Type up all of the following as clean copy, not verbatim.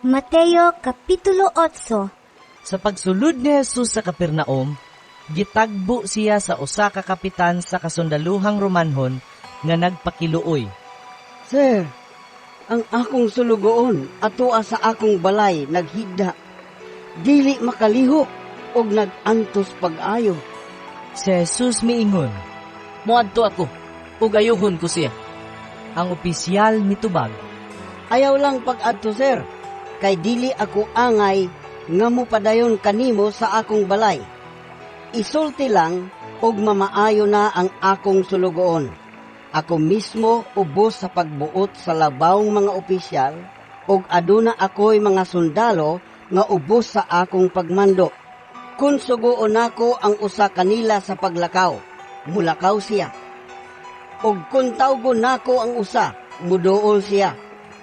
Mateo Kapitulo 8. Sa pagsulod ni Jesus sa Capernaum, gitagbo siya sa usa ka kapitan sa kasundaluhang Romanhon nga nagpakiluoy. Sir, ang akong sulugoon atua sa akong balay naghigda. Dili makalihok og nagantos pag-ayo. Si Jesus miingon. Muadto ako, ug ayuhon ko siya. Ang opisyal mitubag. Ayaw lang pag-adto, sir, kay dili ako angay nga mupadayon kanimo sa akong balay. Isulti lang og mamaayo na ang akong sulugoon. Ako mismo ubos sa pagbuot sa labawng mga opisyal og aduna ako'y mga sundalo nga ubos sa akong pagmando. Kung sugoon nako ang usa kanila sa paglakaw, mulakaw siya. Og kung tawgon nako ang usa, muduol siya.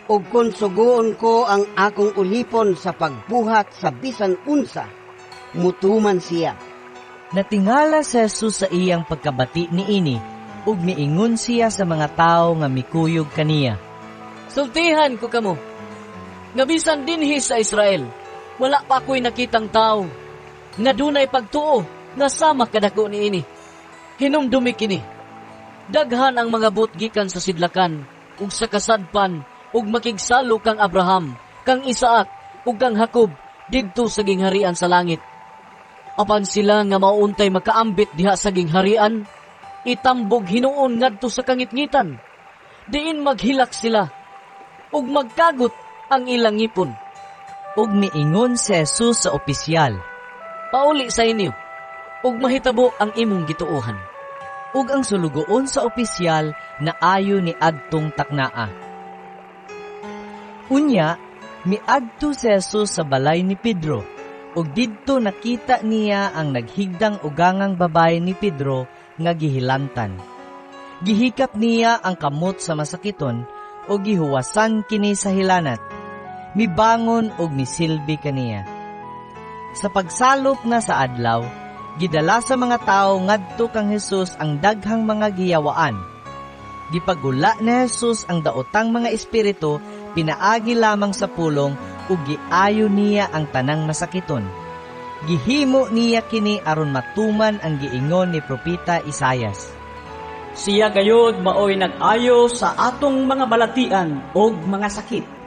Og kung sugoon ko ang akong ulipon sa pagbuhat sa bisan unsa, mutuman siya. Natingala si Jesus sa iyang pagkabati niini, ug miingon siya sa mga tao nga mikuyog kaniya. Sultihan ko kamo, nga bisan dinhi sa Israel, wala pa ako'y nakitang tao, nga dunay pagtuo, nga sama kadako niini. Hinumdumi kini, daghan ang mga but gikan sa sidlakan, ug sa kasadpan, ug makigsalo kang Abraham, kang Isaak, ug kang Jacob, didto sa gingharian sa langit. Apan sila nga mauuntay makaambit diha sa gingharian, itambog hinuon ngadto sa kangitngitan. Diin maghilak sila, ug magkagot ang ilang ngipon. Ug miingon si Jesus sa opisyal. Pauli sa inyo, ug mahitabo ang imong gituohan. Ug ang sulugoon sa opisyal na ayo ni adtong taknaa. Unya, miadto si Jesus sa balay ni Pedro, ug didto nakita niya ang naghigdang ugangang babae ni Pedro nga gihilantan. Gihikap niya ang kamot sa masakiton ug gihuwasan kini sa hilanat. Mibangon ug misilbi kaniya. Sa pagsalop na sa adlaw, gidala sa mga tao ngadto kang Jesus ang daghang mga giyawaan. Gipagula ni Jesus ang daotang mga espiritu, pinaagi lamang sa pulong ug giayo niya ang tanang masakiton. Gihimo niya kini aron matuman ang giingon ni propeta Isaias. Siya gayud maoy nag-ayo sa atong mga balatian ug mga sakit.